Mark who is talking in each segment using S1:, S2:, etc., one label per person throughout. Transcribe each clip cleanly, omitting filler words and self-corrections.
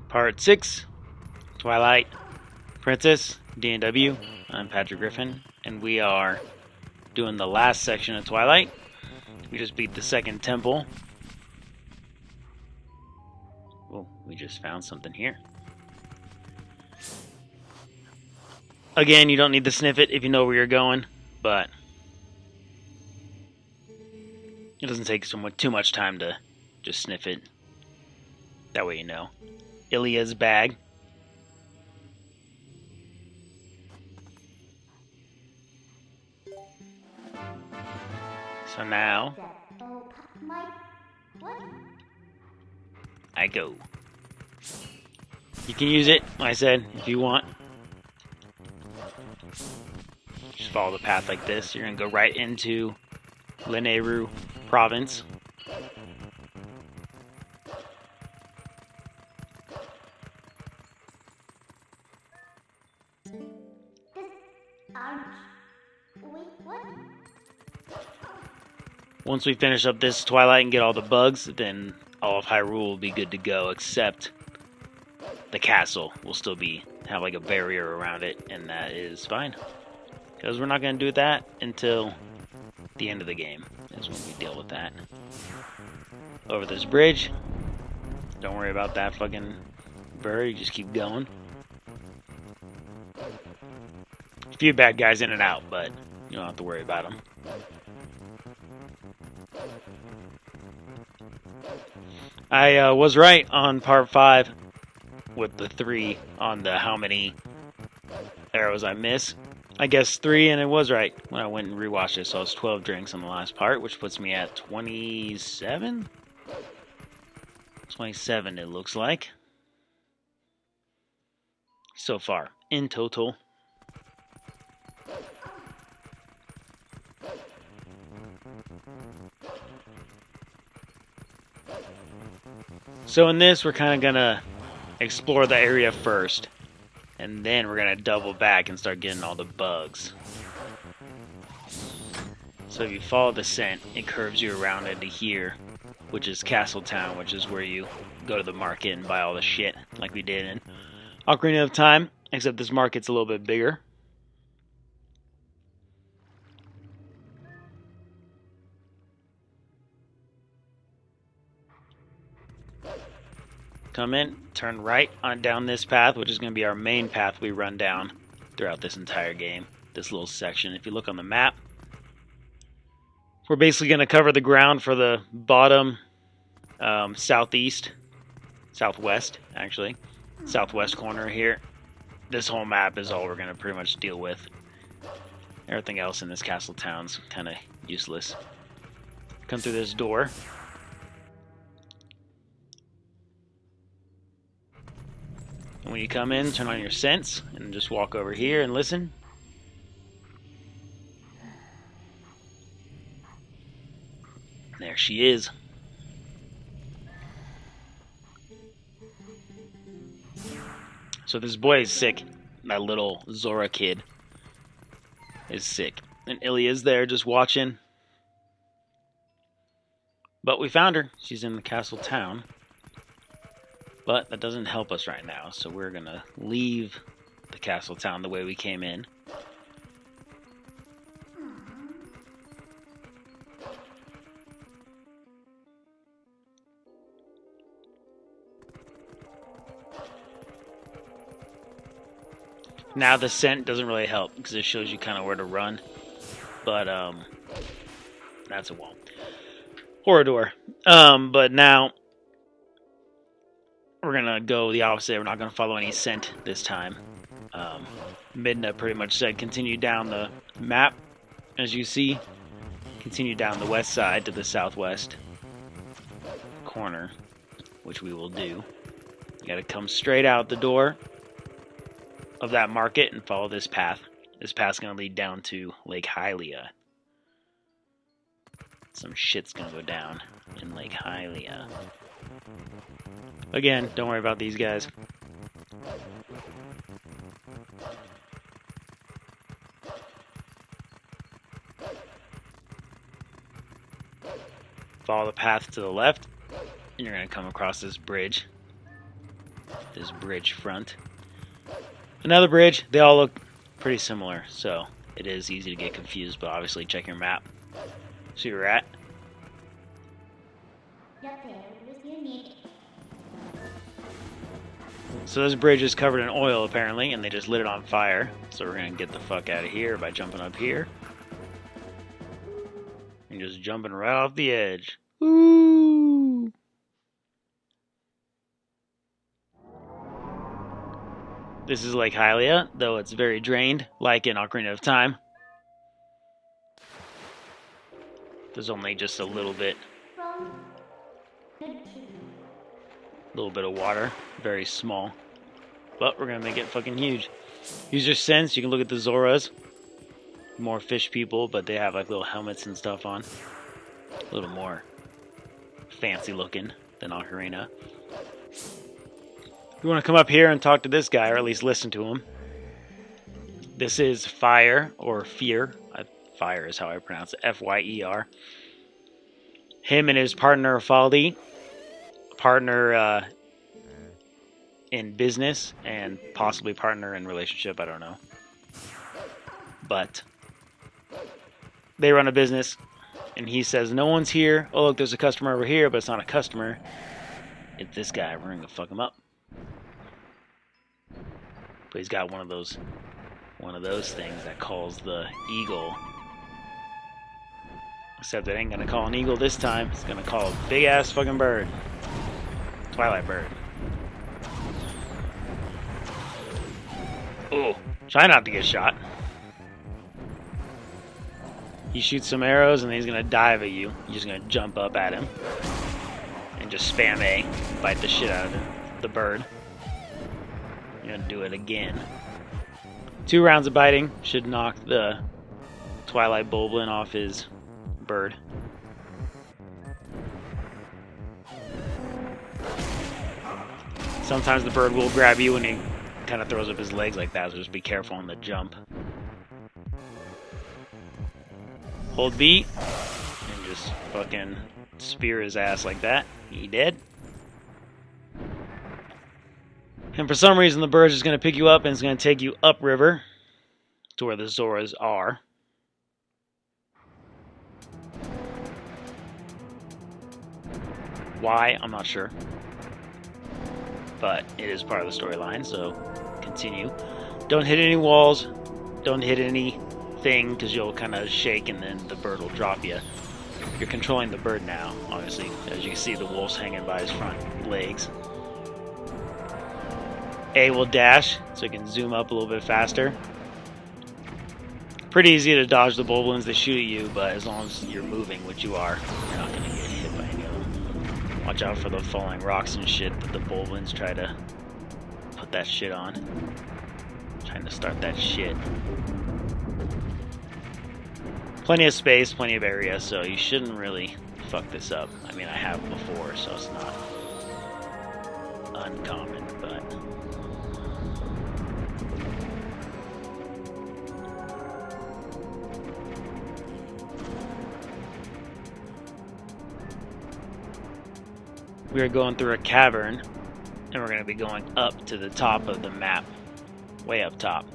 S1: Part 6, Twilight Princess, DNW. I'm Patrick Griffin, and we are doing the last section of Twilight. We just beat the second temple. Oh, we just found something here. Again, you don't need to sniff it if you know where you're going, but it doesn't take too much time to just sniff it. That way you know. Ilya's bag. So now I go. You can use it, like I said, if you want. Just follow the path like this. You're going to go right into Lineru province. Once we finish up this Twilight and get all the bugs, then all of Hyrule will be good to go, except the castle will still have like a barrier around it, and that is fine. Because we're not going to do that until the end of the game, is when we deal with that. Over this bridge. Don't worry about that fucking bird, you just keep going. A few bad guys in and out, but you don't have to worry about them. I was right on part 5 with the 3 on the how many arrows I miss. I guess 3, and it was right when I went and rewatched it, so it's 12 drinks on the last part, which puts me at 27? 27 it looks like. So far, in total. So in this, we're kind of going to explore the area first, and then we're going to double back and start getting all the bugs. So if you follow the scent, it curves you around into here, which is Castle Town, which is where you go to the market and buy all the shit, like we did in Ocarina of Time, except this market's a little bit bigger. Come in, turn right on down this path, which is going to be our main path we run down throughout this entire game. This little section. If you look on the map, we're basically going to cover the ground for the bottom southwest corner here. This whole map is all we're going to pretty much deal with. Everything else in this castle town's kind of useless. Come through this door. And when you come in, turn on your sense and just walk over here and listen. There she is. So this boy is sick. That little Zora kid is sick. And Ilya's there just watching. But we found her. She's in the castle town. But that doesn't help us right now, so we're going to leave the castle town the way we came in. Now the scent doesn't really help, because it shows you kind of where to run. But, that's a wall. Corridor. But now we're going to go the opposite. We're not going to follow any scent this time. Midna pretty much said continue down the map, as you see. Continue down the west side to the southwest corner, which we will do. You got to come straight out the door of that market and follow this path. This path's going to lead down to Lake Hylia. Some shit's going to go down in Lake Hylia. Again, don't worry about these guys. Follow the path to the left, and you're going to come across this bridge. this bridge front. Another bridge. They all look pretty similar, so it is easy to get confused, but obviously check your map. See where you're at. So this bridge is covered in oil, apparently, and they just lit it on fire. So we're going to get the fuck out of here by jumping up here. And just jumping right off the edge. Woo! This is Lake Hylia, though it's very drained, like in Ocarina of Time. There's only just a little bit of water, very small. But we're gonna make it fucking huge. Use your sense, you can look at the Zoras. More fish people, but they have like little helmets and stuff on. A little more fancy looking than Ocarina. You want to come up here and talk to this guy, or at least listen to him. This is Fire, or Fear. Fire is how I pronounce it. F-Y-E-R. Him and his partner, Faldi. Partner in business, and possibly partner in relationship, I don't know. But they run a business, and he says, no one's here. Oh, look, there's a customer over here, but it's not a customer. It's this guy. We're going to fuck him up. But he's got one of those things that calls the eagle. Except it ain't gonna call an eagle this time. It's gonna call a big ass fucking bird. Twilight bird. Oh, try not to get shot. He shoots some arrows and then he's gonna dive at you. You're just gonna jump up at him and just spam A, bite the shit out of the bird. You're gonna do it again. 2 rounds of biting should knock the Twilight Bulblin off his bird. Sometimes the bird will grab you when he kind of throws up his legs like that, so just be careful on the jump. Hold B and just fucking spear his ass like that. He dead. And for some reason, the bird's just going to pick you up and it's going to take you upriver to where the Zoras are. Why? I'm not sure. But it is part of the storyline, so continue. Don't hit any walls. Don't hit anything, because you'll kind of shake and then the bird will drop you. You're controlling the bird now, obviously. As you can see, the wolf's hanging by his front legs. A will dash, so you can zoom up a little bit faster. Pretty easy to dodge the Bulblins. They shoot at you, but as long as you're moving, which you are, you're not going to get hit by any of them. Watch out for the falling rocks and shit that the Bulblins try to put that shit on. Trying to start that shit. Plenty of space, plenty of area, so you shouldn't really fuck this up. I mean, I have before, so it's not uncommon, but... we are going through a cavern, and we're going to be going up to the top of the map. Way up top.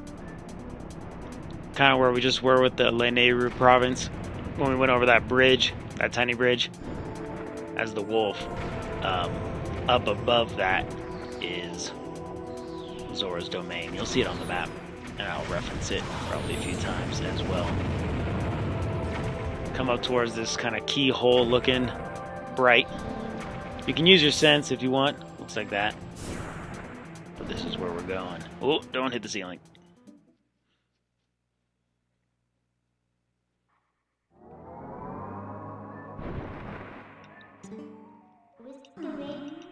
S1: Kind of where we just were with the Lanayru province, when we went over that bridge, that tiny bridge, as the wolf. Up above that is Zora's domain. You'll see it on the map, and I'll reference it probably a few times as well. Come up towards this kind of keyhole looking bright. You can use your sense if you want. Looks like that. But this is where we're going. Oh, don't hit the ceiling.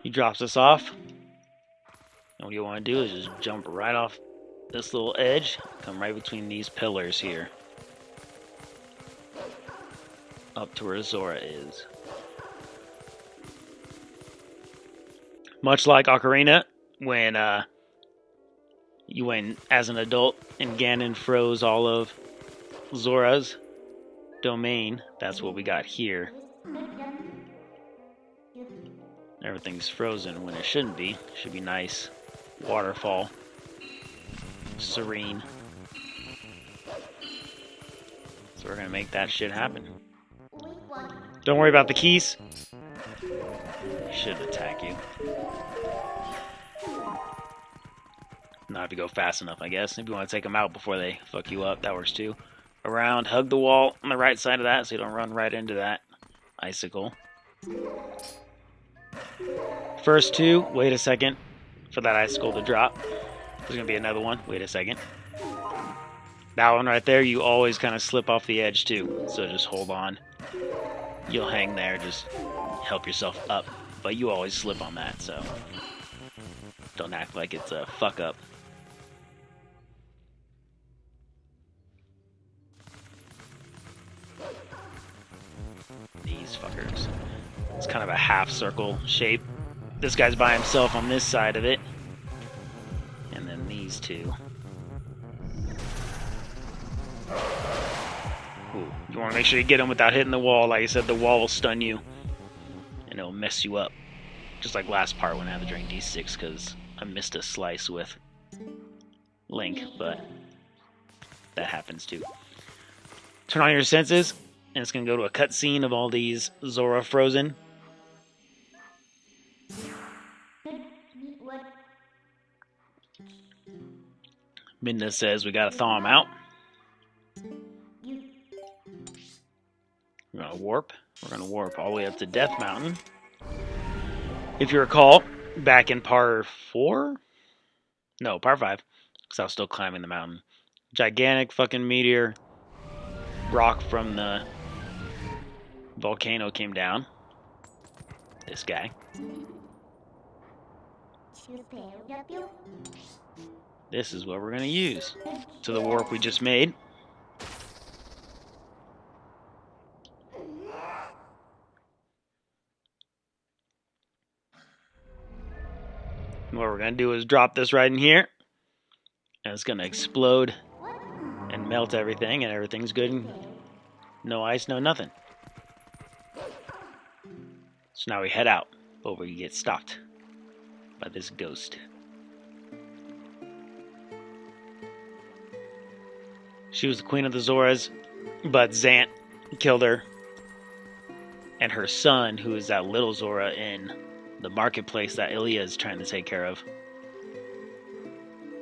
S1: He drops us off. And what you want to do is just jump right off this little edge. Come right between these pillars here. Up to where Zora is. Much like Ocarina, when you went as an adult and Ganon froze all of Zora's domain, that's what we got here. Everything's frozen when it shouldn't be. It should be nice waterfall. Serene. So we're gonna make that shit happen. Don't worry about the keys. They shouldn't attack you. Not if you go fast enough, I guess. If you want to take them out before they fuck you up, that works too. Around, hug the wall on the right side of that so you don't run right into that icicle. First two, wait a second for that icicle to drop. There's going to be another one, wait a second. That one right there, you always kind of slip off the edge too, so just hold on. You'll hang there, just help yourself up. But you always slip on that, so don't act like it's a fuck up. These fuckers. It's kind of a half circle shape. This guy's by himself on this side of it. And then these two. Ooh. You want to make sure you get them without hitting the wall. Like I said, the wall will stun you. And it'll mess you up. Just like last part when I had to drink D6 because I missed a slice with Link. But that happens too. Turn on your senses. And it's going to go to a cutscene of all these Zora frozen. Midna says we got to thaw them out. We're going to warp. We're going to warp all the way up to Death Mountain. If you recall, back in part 4? No, part 5. Because I was still climbing the mountain. Gigantic fucking meteor. Rock from the volcano came down. This guy. This is what we're going to use to the warp we just made. And what we're going to do is drop this right in here. And it's going to explode and melt everything, and everything's good. And no ice, no nothing. So now we head out, but we get stopped by this ghost. She was the queen of the Zoras, but Zant killed her. And her son, who is that little Zora in the marketplace that Ilya is trying to take care of.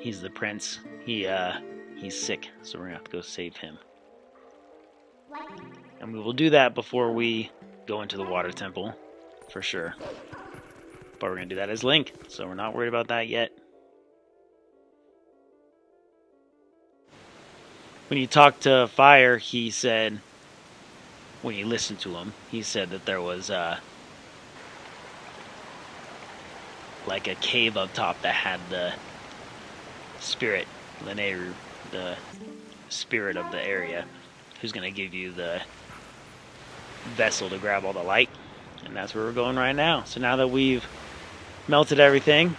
S1: He's the prince. He's sick, so we're gonna have to go save him. And we will do that before we go into the water temple, for sure. But we're gonna do that as Link, so we're not worried about that yet. When you talked to Fire, he said, when you listened to him, he said that there was like a cave up top that had the spirit, Lineru, the spirit of the area, who's going to give you the vessel to grab all the light. And that's where we're going right now. So now that we've melted everything,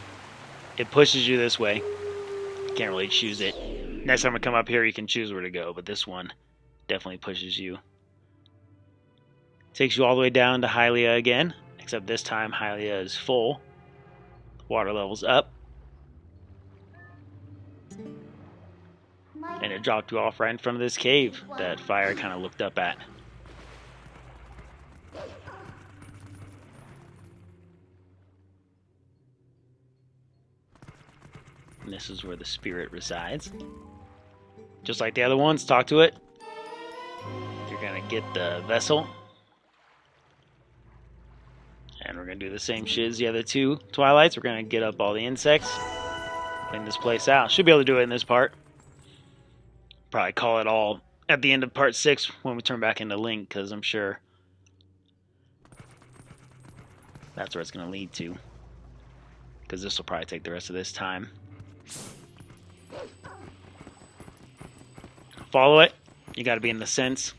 S1: it pushes you this way. You can't really choose it. Next time I come up here, you can choose where to go, but this one definitely pushes you. Takes you all the way down to Hylia again, except this time Hylia is full. Water level's up. And it dropped you off right in front of this cave that Fire kind of looked up at. And this is where the spirit resides. Just like the other ones, talk to it. You're going to get the vessel. And we're going to do the same shit as the other two Twilights. We're going to get up all the insects. Clean this place out. Should be able to do it in this part. Probably call it all at the end of part 6 when we turn back into Link, because I'm sure that's where it's going to lead to. Because this will probably take the rest of this time. Follow it. You got to be in the sense.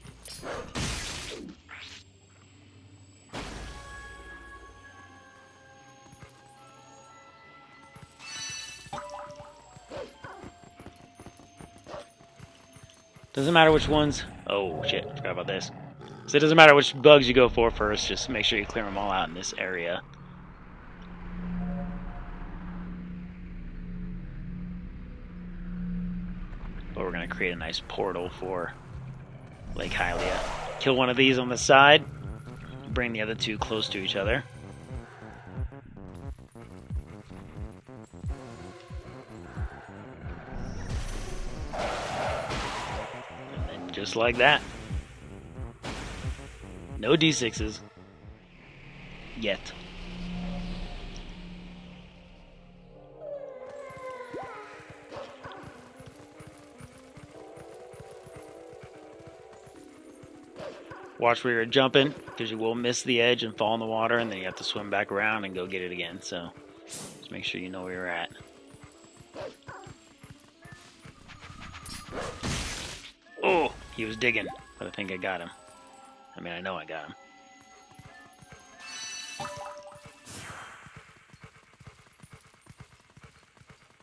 S1: Doesn't matter which ones. Oh shit, forgot about this. So it doesn't matter which bugs you go for first, just make sure you clear them all out in this area. we're going to create a nice portal for Lake Hylia. Kill one of these on the side. Bring the other two close to each other. And then just like that. No D6s. Yet. Watch where you're jumping, because you will miss the edge and fall in the water, and then you have to swim back around and go get it again. So just make sure you know where you're at. Oh, he was digging, but I think I got him. I mean, I know I got him.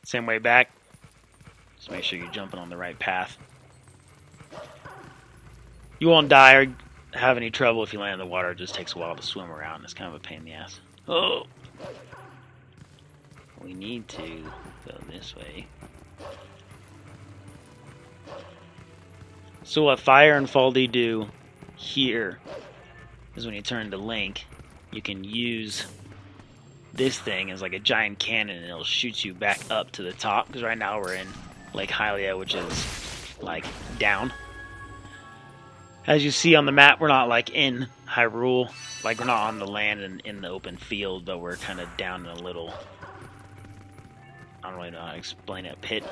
S1: Same way back. Just make sure you're jumping on the right path. You won't die or have any trouble if you land in the water. It just takes a while to swim around. It's kind of a pain in the ass. Oh! We need to go this way. So what Fire and Faldy do here is when you turn to Link, you can use this thing as like a giant cannon and it'll shoot you back up to the top. Because right now we're in Lake Hylia, which is like down. As you see on the map, we're not like in Hyrule, like we're not on the land and in the open field, but we're kind of down in a little, I don't really know how to explain it, pit.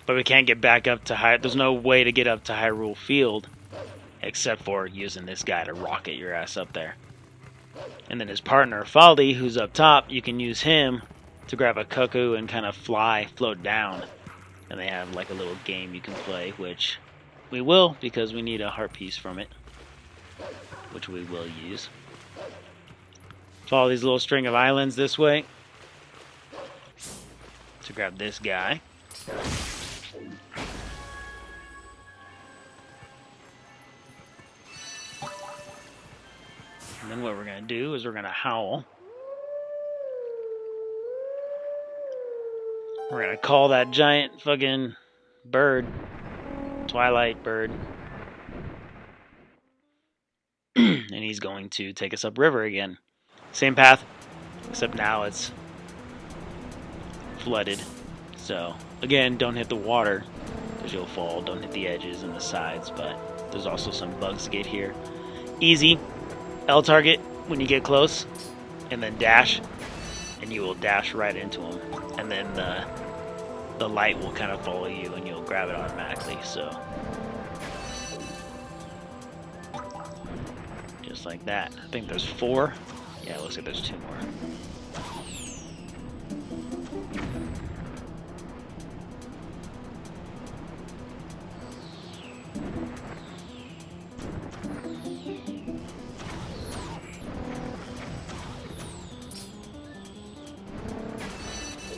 S1: But we can't get back up to there's no way to get up to Hyrule Field except for using this guy to rocket your ass up there. And then his partner, Faldy, who's up top, you can use him to grab a cuckoo and kind of float down. And they have like a little game you can play, which we will, because we need a heart piece from it, which we will use. Follow these little string of islands this way to grab this guy. And then what we're going to do is we're going to howl. We're going to call that giant fucking bird, Twilight bird. And he's going to take us upriver again. Same path, except now it's flooded. So, again, don't hit the water, because you'll fall. Don't hit the edges and the sides, but there's also some bugs to get here. Easy. L target when you get close, and then dash, and you will dash right into them. And then the light will kind of follow you, and you'll grab it automatically, so. Just like that. I think there's 4. Yeah, it looks like there's 2 more.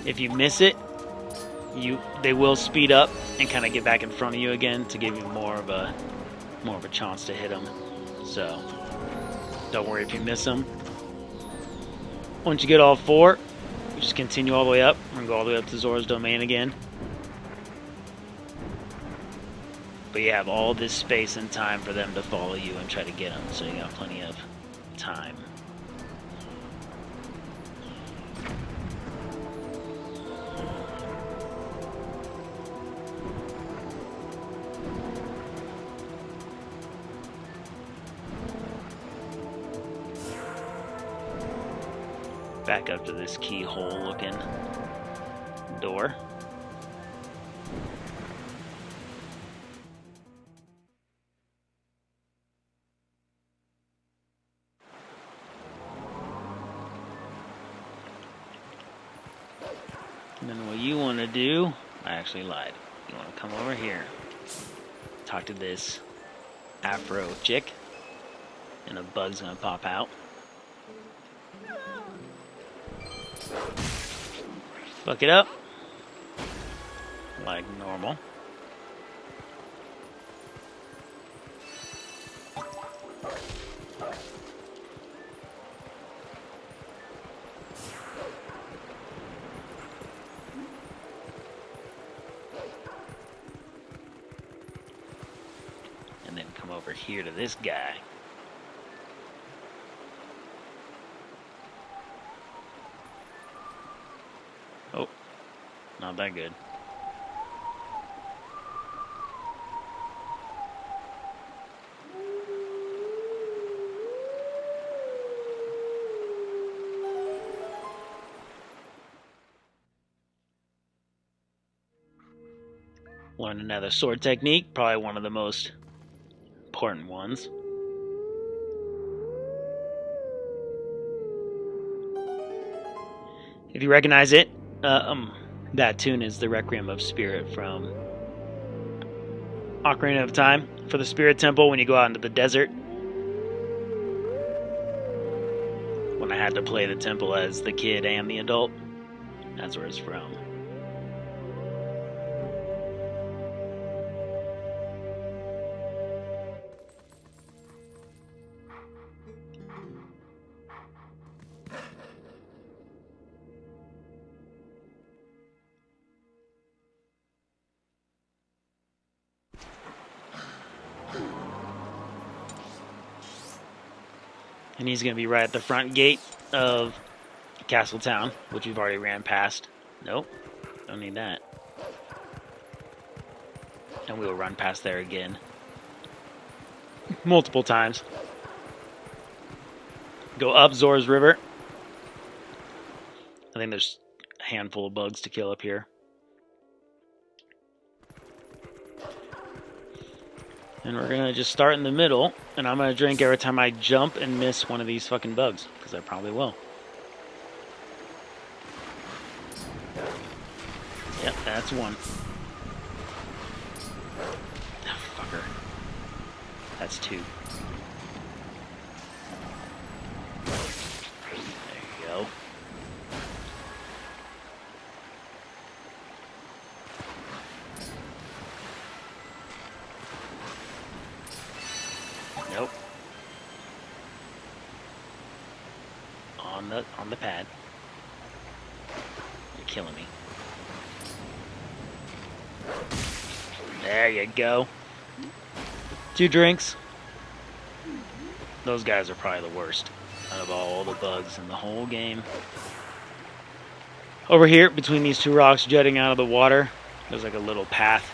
S1: If you miss it, they will speed up and kind of get back in front of you again to give you more of a chance to hit them. So don't worry if you miss them. Once you get all 4, you just continue all the way up. We're gonna go all the way up to Zora's Domain again. But you have all this space and time for them to follow you and try to get them, so you got plenty of time. Back up to this keyhole looking door. And then what you want to do, I actually lied. You want to come over here, talk to this Afro chick, and a bug's gonna pop out. Fuck it up like normal. over here to this guy. Oh, not that good. Learn another sword technique, probably one of the most important ones. If you recognize it, that tune is the Requiem of Spirit from Ocarina of Time for the Spirit Temple when you go out into the desert. When I had to play the temple as the kid and the adult, that's where it's from. And he's going to be right at the front gate of Castle Town, which we've already ran past. Nope, don't need that. And we will run past there again. Multiple times. Go up Zora's River. I think there's a handful of bugs to kill up here. And we're going to just start in the middle, and I'm going to drink every time I jump and miss one of these fucking bugs, because I probably will. Yep, that's one. Oh, fucker. That's two. There you go. Nope. On the pad. You're killing me. There you go. 2 drinks. Those guys are probably the worst out of all the bugs in the whole game. Over here, between these 2 rocks jutting out of the water, there's like a little path.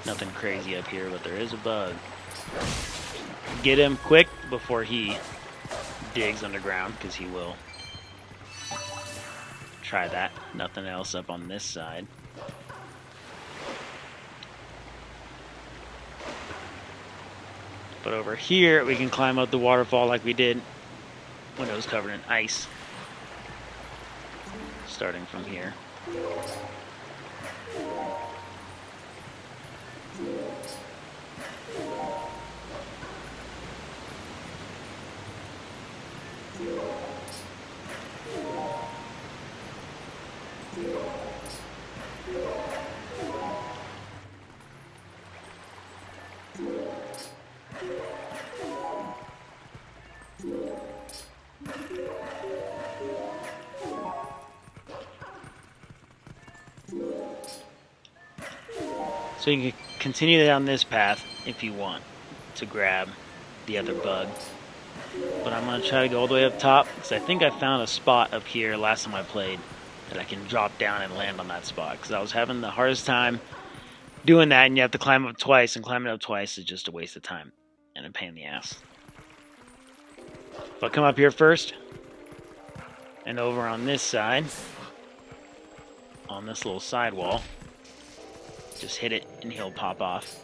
S1: Nothing crazy up here, but there is a bug. Get him quick before he digs underground, because he will. Try that. Nothing else up on this side. But over here, we can climb up the waterfall like we did when it was covered in ice. Starting from here. So you can continue down this path if you want to grab the other bug. But I'm going to try to go all the way up top, because I think I found a spot up here last time I played that I can drop down and land on that spot. Because I was having the hardest time doing that, and you have to climb up twice, and climbing up twice is just a waste of time and a pain in the ass. If I come up here first, and over on this side, on this little sidewall, just hit it and he'll pop off.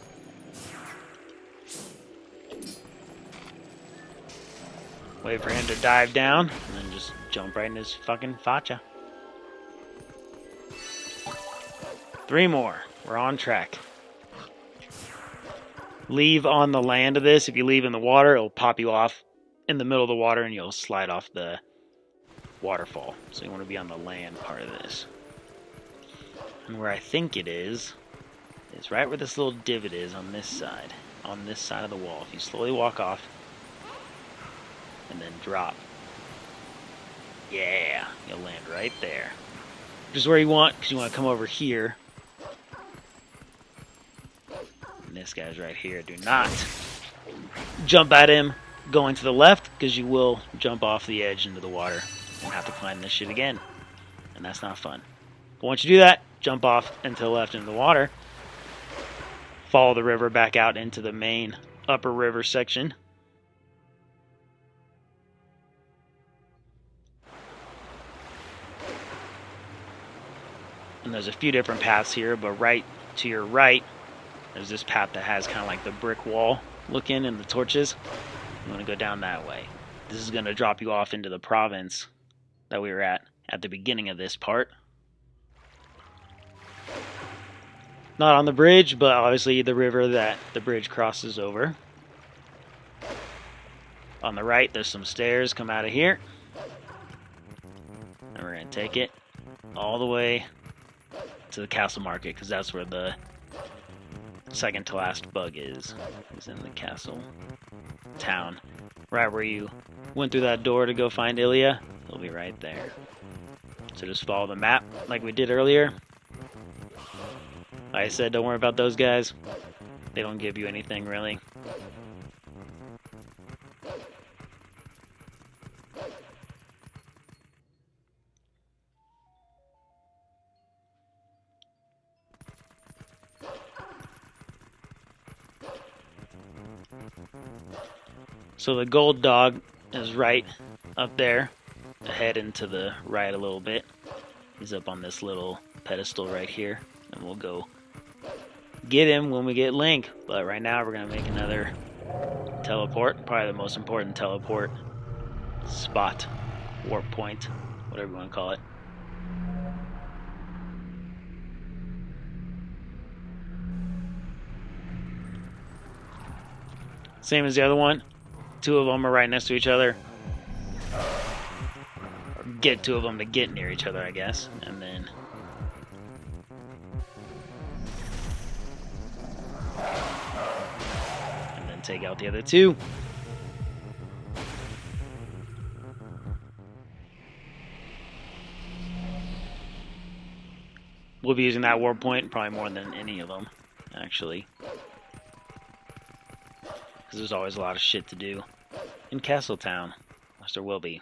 S1: Wait for him to dive down, and then just jump right in his fucking facha. 3 more. We're on track. Leave on the land of this. If you leave in the water, it'll pop you off in the middle of the water and you'll slide off the waterfall. So you want to be on the land part of this. And where I think it is right where this little divot is on this side of the wall. If you slowly walk off and then drop, yeah, you'll land right there. Which is where you want, because you want to come over here. And this guy's right here. Do not jump at him going to the left, because you will jump off the edge into the water and have to climb this shit again. And that's not fun. But once you do that, jump off and to the left into the water. Follow the river back out into the main upper river section. And there's a few different paths here, but right to your right, there's this path that has kind of like the brick wall looking and the torches. You want to go down that way. This is going to drop you off into the province that we were at the beginning of this part. Not on the bridge, but obviously the river that the bridge crosses over. On the right, there's some stairs come out of here. And we're going to take it all the way to the castle market, because that's where the second to last bug is in the castle town. Right where you went through that door to go find Ilya, it'll be right there. So just follow the map like we did earlier. Like I said, don't worry about those guys. They don't give you anything really. So the gold dog is right up there, ahead and to the right a little bit. He's up on this little pedestal right here, and we'll go get him when we get Link. But right now we're going to make another teleport, probably the most important teleport spot, warp point, whatever you want to call it. Same as the other one. Two of them are right next to each other. Or get two of them to get near each other, I guess. And then take out the other two. We'll be using that warp point probably more than any of them, actually. Because there's always a lot of shit to do in Castletown. Unless there will be.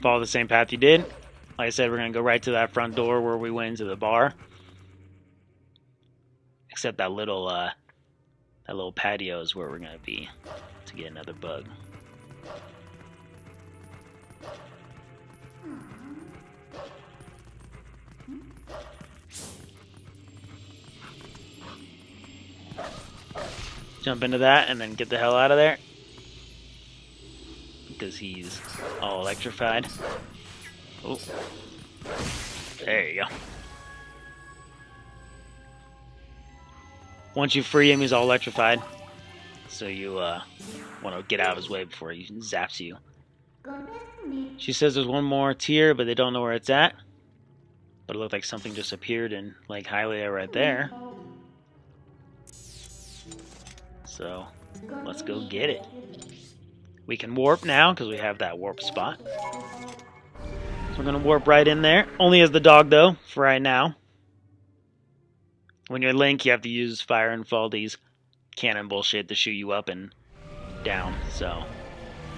S1: Follow the same path you did. Like I said, we're going to go right to that front door where we went into the bar. Except that little patio is where we're going to be to get another bug. Jump into that and then get the hell out of there. Because he's all electrified. Oh. There you go. Once you free him, he's all electrified. So you want to get out of his way before he zaps you. She says there's one more tier, but they don't know where it's at. But it looked like something just appeared in Lake Hylia right there. So, let's go get it. We can warp now, because we have that warp spot. So we're going to warp right in there. Only as the dog, though, for right now. When you're Link, you have to use Fire and Faldy's cannon bullshit to shoot you up and down. So,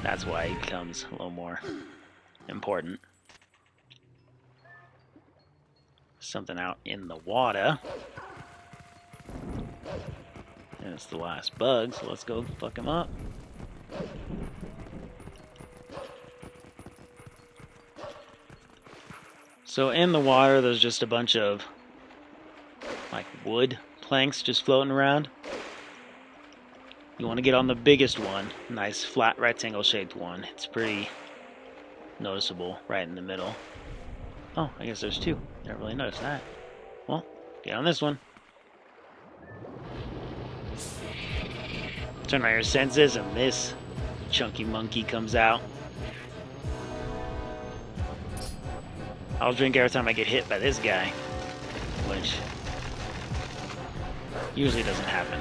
S1: that's why it becomes a little more important. Something out in the water. And it's the last bug, so let's go fuck him up. So in the water, there's just a bunch of like wood planks just floating around. You want to get on the biggest one, nice flat rectangle shaped one. It's pretty noticeable right in the middle. Oh, I guess there's two. Never really noticed that. Well, get on this one. Turn on your senses and this chunky monkey comes out. I'll drink every time I get hit by this guy, which usually doesn't happen.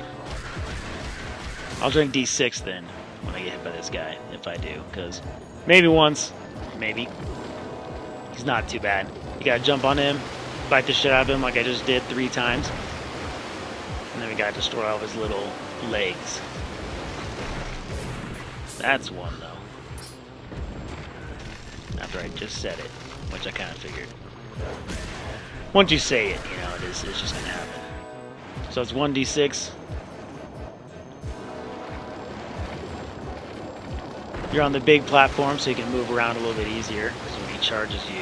S1: I'll drink D6 then when I get hit by this guy, if I do, because maybe once, maybe. He's not too bad. You gotta jump on him, bite the shit out of him like I just did 3 times. And then we gotta destroy all of his little legs. That's one, though. After I just said it, which I kind of figured. Once you say it, you know, it's just gonna happen. So it's 1d6. You're on the big platform, so you can move around a little bit easier, because when he charges you.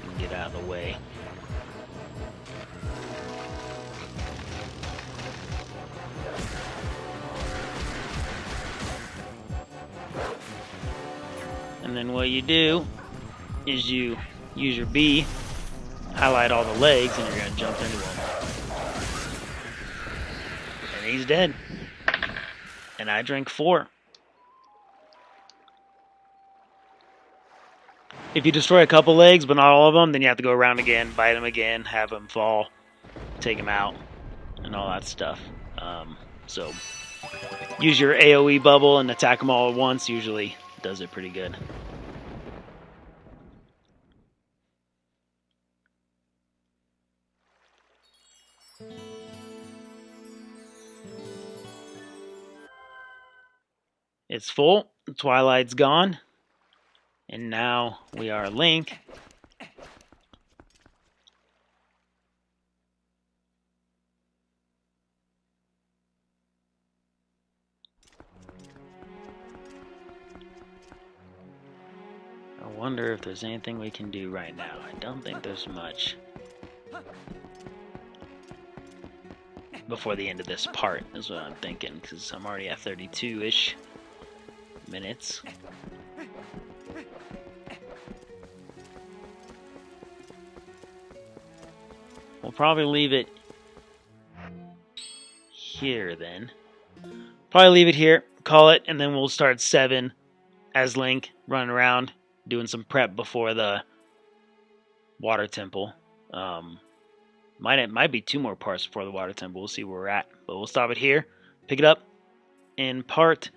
S1: You can get out of the way. And then what you do is you use your B, highlight all the legs, and you're going to jump into him. And he's dead. And I drank 4. If you destroy a couple legs, but not all of them, then you have to go around again, bite him again, have him fall, take him out, and all that stuff. So use your AoE bubble and attack them all at once. Usually does it pretty good. It's full. Twilight's gone. And now we are Link. I wonder if there's anything we can do right now. I don't think there's much. Before the end of this part is what I'm thinking, because I'm already at 32-ish minutes. We'll probably leave it here then. Probably leave it here, call it, and then we'll start 7 as Link, running around, doing some prep before the water temple. Might be 2 more parts before the water temple. We'll see where we're at. But we'll stop it here. Pick it up in part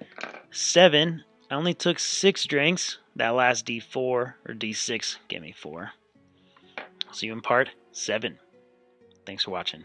S1: 7. I only took 6 drinks. That last D4 or D6 gave me 4. See you in part 7. Thanks for watching.